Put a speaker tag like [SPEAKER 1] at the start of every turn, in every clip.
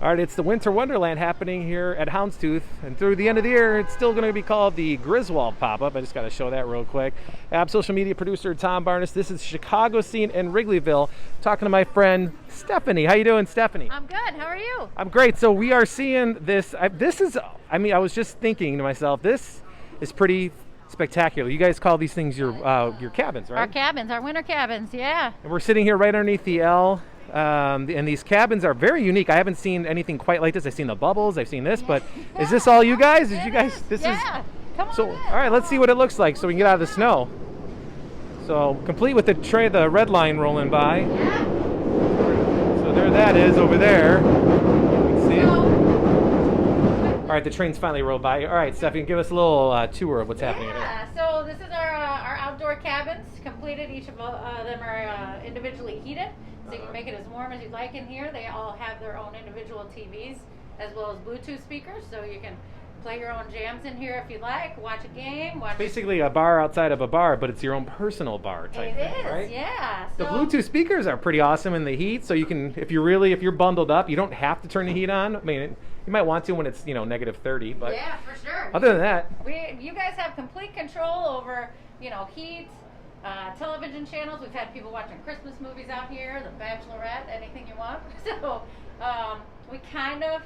[SPEAKER 1] All right, it's the Winter Wonderland happening here at Houndstooth, and through the end of the year, it's still going to be called the Griswold pop-up. I just got to show that real quick. Social media producer Tom Barnes. This is Chicago Scene in Wrigleyville. Talking to my friend Stephanie. How you doing, Stephanie?
[SPEAKER 2] I'm good. How are you?
[SPEAKER 1] I'm great. So we are seeing this. I was just thinking to myself, this is pretty spectacular. You guys call these things your cabins, right?
[SPEAKER 2] Our cabins, our winter cabins, yeah.
[SPEAKER 1] And we're sitting here right underneath the L. And these cabins are very unique. I haven't seen anything quite like this. I've seen the bubbles, I've seen this, but is this all you guys?
[SPEAKER 2] Come on.
[SPEAKER 1] So, all right, let's see what it looks like so we can get out of the snow. So, complete with the red line rolling by.
[SPEAKER 2] Yeah.
[SPEAKER 1] So there that is over there. You can see it. All right, the train's finally rolled by. All right, Stephanie, give us a little tour of what's happening here.
[SPEAKER 2] Yeah, so this is our outdoor cabins completed. Each of them are individually heated. So you can make it as warm as you'd like in here. They all have their own individual TVs as well as Bluetooth speakers, so you can play your own jams in here if you'd like, watch a game.
[SPEAKER 1] Basically a bar outside of a bar, but it's your own personal bar type thing, right?
[SPEAKER 2] Yeah.
[SPEAKER 1] The Bluetooth speakers are pretty awesome in the heat, so you can, if you're bundled up, you don't have to turn the heat on. I mean, you might want to when it's, negative 30, but
[SPEAKER 2] yeah, for sure.
[SPEAKER 1] Other than that,
[SPEAKER 2] you guys have complete control over, heat. Television channels. We've had people watching Christmas movies out here, The Bachelorette, anything you want. So we kind of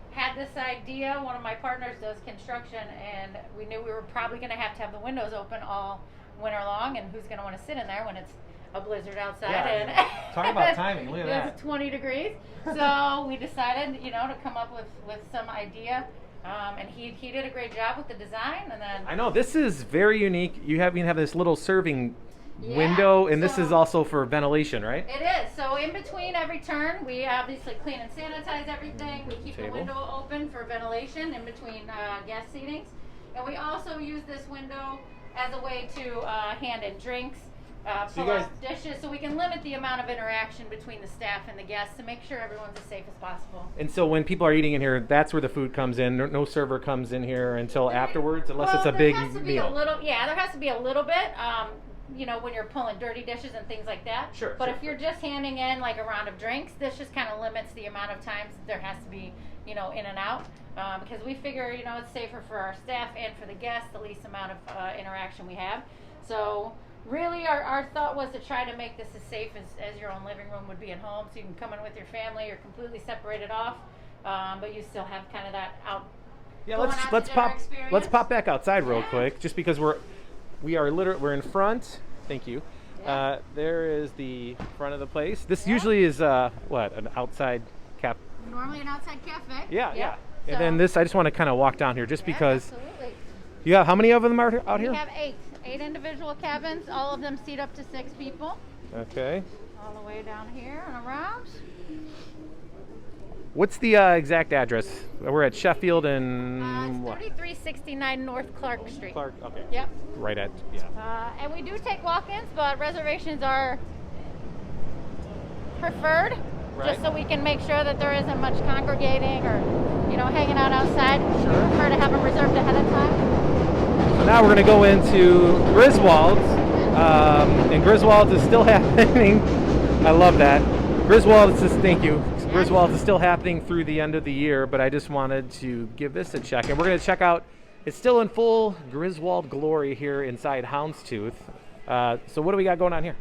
[SPEAKER 2] had this idea. One of my partners does construction, and we knew we were probably going to have the windows open all winter long, and who's going to want to sit in there when it's a blizzard outside?
[SPEAKER 1] Yeah, talk about timing. Look at that.
[SPEAKER 2] It's 20 degrees. So we decided, to come up with some idea. And he did a great job with the design, and then
[SPEAKER 1] I know this is very unique. You have this little serving window, and this is also for ventilation, right?
[SPEAKER 2] It is. So in between every turn, we obviously clean and sanitize everything. We keep the window open for ventilation in between guest seatings, and we also use this window as a way to hand in drinks. Pull out dishes, so we can limit the amount of interaction between the staff and the guests to make sure everyone's as safe as possible.
[SPEAKER 1] And so when people are eating in here, that's where the food comes in. No server comes in here until afterwards, unless it's a big meal.
[SPEAKER 2] There has to be a little bit, when you're pulling dirty dishes and things like that.
[SPEAKER 1] Sure.
[SPEAKER 2] But if you're just handing in like a round of drinks, this just kind of limits the amount of times there has to be, in and out. Because we figure, it's safer for our staff and for the guests, the least amount of interaction we have. So really, our thought was to try to make this as safe as your own living room would be at home, so you can come in with your family. You're completely separated off, but you still have kind of that out.
[SPEAKER 1] Yeah, let's pop back outside real quick, just because we're in front. Thank you.
[SPEAKER 2] Yeah.
[SPEAKER 1] There is the front of the place. This usually is an outside cap.
[SPEAKER 2] Normally an outside cafe.
[SPEAKER 1] Yeah. And then this, I just want to kind of walk down here, just because.
[SPEAKER 2] Absolutely.
[SPEAKER 1] Yeah. How many of them are out here?
[SPEAKER 2] We have 8 individual cabins. All of them seat up to 6 people.
[SPEAKER 1] Okay.
[SPEAKER 2] All the way down here and around.
[SPEAKER 1] What's the exact address? We're at Sheffield and
[SPEAKER 2] it's 3369 North Clark Street.
[SPEAKER 1] Clark. Okay.
[SPEAKER 2] Yep.
[SPEAKER 1] Right at
[SPEAKER 2] and we do take walk-ins, but reservations are preferred, just so we can make sure that there isn't much congregating or hanging out outside.
[SPEAKER 1] Sure.
[SPEAKER 2] We prefer to have them reserved ahead of time.
[SPEAKER 1] So now we're going to go into Griswolds, and Griswolds is still happening. I love that. Thank you. Griswolds is still happening through the end of the year, but I just wanted to give this a check. And we're going to check out, it's still in full Griswold glory here inside Houndstooth. So what do we got going on here?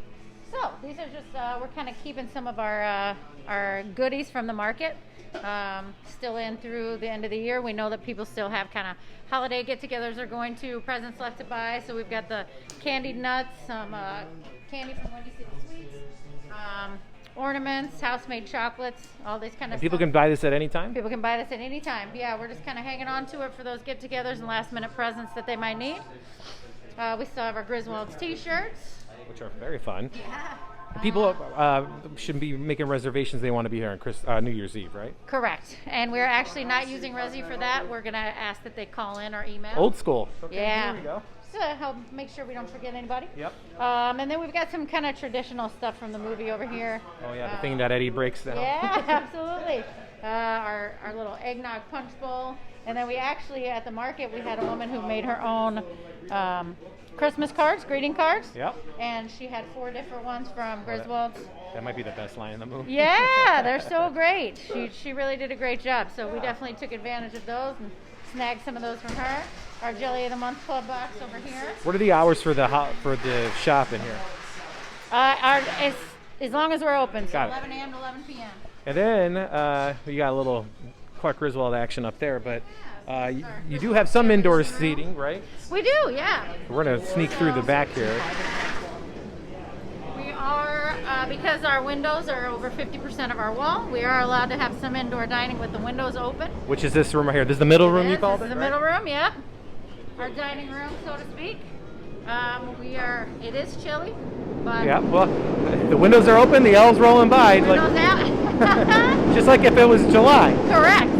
[SPEAKER 2] So these are just, we're kind of keeping some of our goodies from the market still in through the end of the year. We know that people still have kind of holiday get-togethers they're going to, presents left to buy. So we've got the candied nuts, some candy from Windy City Sweets, ornaments, house-made chocolates, all this kind of stuff.
[SPEAKER 1] People can buy this at any time?
[SPEAKER 2] People can buy this at any time. Yeah, we're just kind of hanging on to it for those get-togethers and last-minute presents that they might need. We still have our Griswolds t-shirts,
[SPEAKER 1] which are very fun.
[SPEAKER 2] Yeah.
[SPEAKER 1] People shouldn't be making reservations. They want to be here on New Year's Eve, right?
[SPEAKER 2] Correct. And we're actually not using Resi for that. We're going to ask that they call in or email.
[SPEAKER 1] Old school. Okay,
[SPEAKER 2] yeah.
[SPEAKER 1] Here we go.
[SPEAKER 2] To help make sure we don't forget anybody.
[SPEAKER 1] Yep.
[SPEAKER 2] And then we've got some kind of traditional stuff from the movie over here.
[SPEAKER 1] Oh yeah, the thing that Eddie breaks down.
[SPEAKER 2] Yeah, absolutely. Our little eggnog punch bowl. And then we actually, at the market, we had a woman who made her own Christmas cards, greeting cards.
[SPEAKER 1] Yep.
[SPEAKER 2] And she had 4 different ones from Griswolds.
[SPEAKER 1] That might be the best line in the movie.
[SPEAKER 2] Yeah, they're so great. She really did a great job. So we definitely took advantage of those and snagged some of those from her. Our Jelly of the Month Club box over here.
[SPEAKER 1] What are the hours for the shop in here?
[SPEAKER 2] As long as we're open, so
[SPEAKER 1] Got it.
[SPEAKER 2] 11 a.m. to 11 p.m.
[SPEAKER 1] And then you got a little Clark Griswold action up there, but you do have some indoor seating, right?
[SPEAKER 2] We do, yeah.
[SPEAKER 1] We're gonna sneak through the back here.
[SPEAKER 2] We are, because our windows are over 50% of our wall, we are allowed to have some indoor dining with the windows open.
[SPEAKER 1] Which is this room right here? This is the middle room you called it?
[SPEAKER 2] This is the middle room, yeah. Our dining room, so to speak. It is chilly, but
[SPEAKER 1] Yeah, well, the windows are open, the L's rolling by.
[SPEAKER 2] windows out.
[SPEAKER 1] Just like if it was July.
[SPEAKER 2] Correct.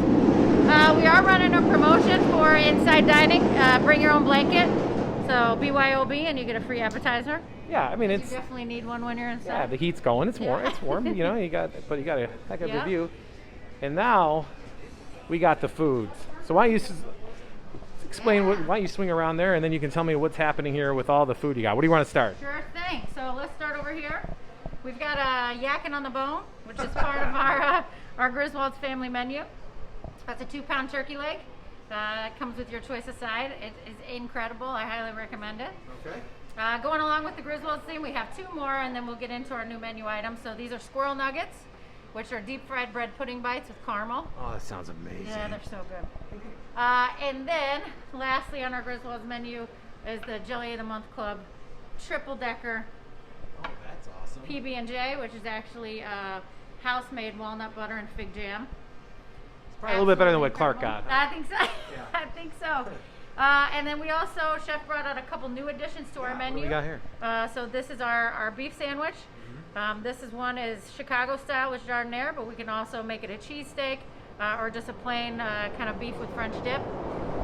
[SPEAKER 2] We are running a promotion for inside dining. Bring your own blanket. So BYOB, and you get a free appetizer.
[SPEAKER 1] Yeah, I mean,
[SPEAKER 2] You
[SPEAKER 1] it's,
[SPEAKER 2] definitely need one when you're inside.
[SPEAKER 1] yeah, the heat's going, it's warm,
[SPEAKER 2] Yeah.
[SPEAKER 1] it's warm, you know, but you got a heck of a
[SPEAKER 2] Yeah.
[SPEAKER 1] view. And now, we got the foods. So why don't you explain, why don't you swing around there, and then you can tell me what's happening here with all the food you got. What do you want to start?
[SPEAKER 2] Sure thing. So let's start over here. We've got a yakking on the bone, which is part of our Griswolds family menu. That's a 2-pound turkey leg. It comes with your choice of side. It is incredible. I highly recommend it.
[SPEAKER 1] Okay.
[SPEAKER 2] Going along with the Griswolds theme, we have 2 more, and then we'll get into our new menu items. So these are squirrel nuggets, which are deep fried bread pudding bites with caramel.
[SPEAKER 1] Oh, that sounds amazing.
[SPEAKER 2] Yeah, they're so good. And then, lastly on our Griswolds menu is the Jelly of the Month Club triple decker
[SPEAKER 1] Oh, that's awesome.
[SPEAKER 2] PB&J, which is actually house-made walnut butter and fig jam.
[SPEAKER 1] Probably a little bit better than what
[SPEAKER 2] Absolutely
[SPEAKER 1] Clark got.
[SPEAKER 2] incredible. I think so. I think so. And then we also, Chef brought out a couple new additions to our menu.
[SPEAKER 1] What do we got here?
[SPEAKER 2] So this is our beef sandwich. This is one is Chicago style with jardiniere, but we can also make it a cheesesteak or just a plain kind of beef with French dip.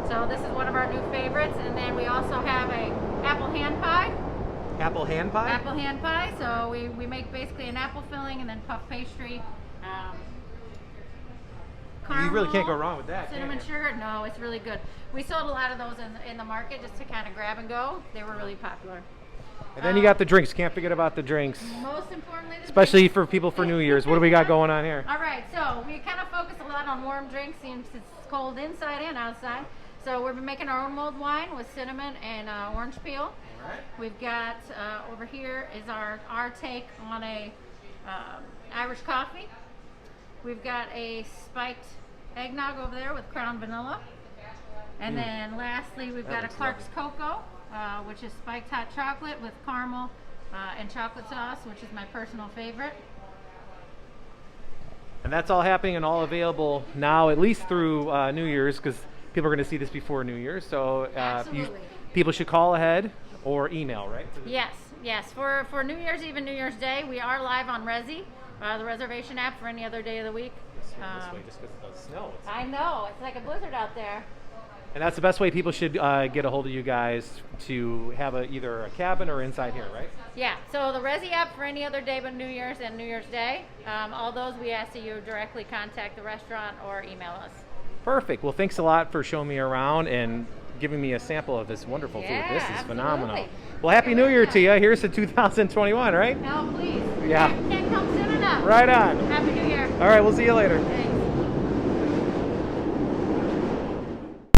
[SPEAKER 2] So this is one of our new favorites. And then we also have a apple hand pie.
[SPEAKER 1] Apple hand pie?
[SPEAKER 2] Apple hand pie. So we make basically an apple filling and then puff pastry.
[SPEAKER 1] You really can't go
[SPEAKER 2] caramel,
[SPEAKER 1] wrong with that.
[SPEAKER 2] Cinnamon
[SPEAKER 1] can you?
[SPEAKER 2] sugar. No, it's really good. We sold a lot of those in the market just to kind of grab and go. They were really popular.
[SPEAKER 1] And then you got the drinks. Can't forget about the drinks.
[SPEAKER 2] Most importantly, the
[SPEAKER 1] Especially for people for New Year's. What do we got going on here?
[SPEAKER 2] All right, so we kind of focus a lot on warm drinks since it's cold inside and outside. So we're making our own mulled wine with cinnamon and orange peel. We've got over here is our take on a Irish coffee. We've got a spiked eggnog over there with crown vanilla. And then lastly, we've got a Clark's Cocoa, which is spiked hot chocolate with caramel and chocolate sauce, which is my personal favorite.
[SPEAKER 1] And that's all happening and all available now, at least through New Year's, because people are going to see this before New Year's. So
[SPEAKER 2] Absolutely.
[SPEAKER 1] people should call ahead or email, right?
[SPEAKER 2] Yes. For New Year's Eve and New Year's Day, we are live on Resi, the reservation app for any other day of the week.
[SPEAKER 1] This way, just because of the snow.
[SPEAKER 2] I know, it's like a blizzard out there.
[SPEAKER 1] And that's the best way people should get a hold of you guys to have either a cabin or inside here, right?
[SPEAKER 2] Yeah, so the Resi app for any other day but New Year's and New Year's Day. All those we ask that you directly contact the restaurant or email us.
[SPEAKER 1] Perfect. Well, thanks a lot for showing me around and giving me a sample of this wonderful food. This is
[SPEAKER 2] absolutely.
[SPEAKER 1] phenomenal. Well, Happy New Year to you. Here's to 2021, right?
[SPEAKER 2] No, please.
[SPEAKER 1] Yeah.
[SPEAKER 2] Can't come soon enough.
[SPEAKER 1] Right on.
[SPEAKER 2] Happy New Year.
[SPEAKER 1] All right, we'll see you later.
[SPEAKER 2] Thanks.